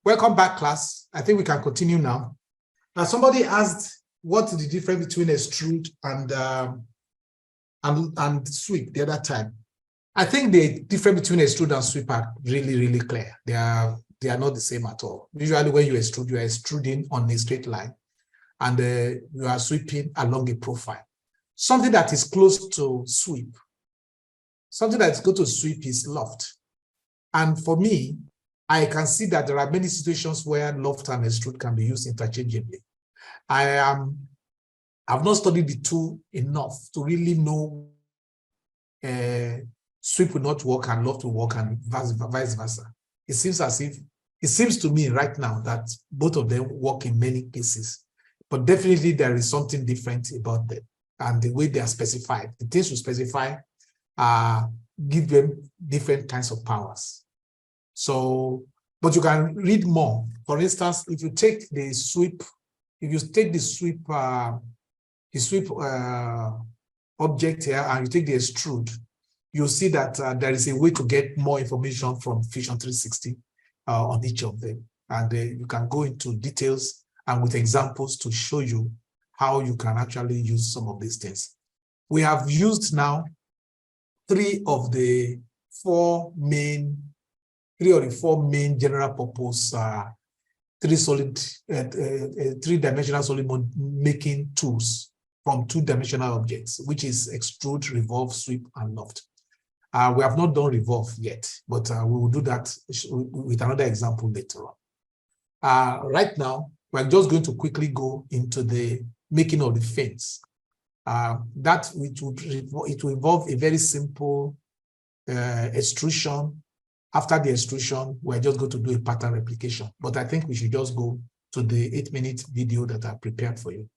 Welcome back, class. I think we can continue now. Somebody asked what is the difference between extrude and sweep the other time. I think the difference between extrude and sweep are really, really clear. They are not the same at all. Usually when you extrude, you are extruding on a straight line and you are sweeping along a profile. Something that is close to sweep, something that is close to sweep is loft. And for me, I can see that there are many situations where loft and extrude can be used interchangeably. I've not studied the two enough to really know sweep will not work and loft will work and vice versa. It seems to me right now that both of them work in many cases, but definitely there is something different about them and the way they are specified. The things to specify give them different kinds of powers. So, but you can read more. For instance, if you take the sweep, object here and you take the extrude, you'll see that there is a way to get more information from Fusion 360 on each of them. And you can go into details and with examples to show you how you can actually use some of these things. We have used now three of the four main general purpose three-dimensional solid making tools from two-dimensional objects, which is extrude, revolve, sweep, and loft. We have not done revolve yet, but we will do that with another example later on. Right now, we're just going to quickly go into the making of the fins. It will involve a very simple extrusion. After the extrusion, we're just going to do a pattern replication. But I think we should just go to the 8-minute video that I prepared for you.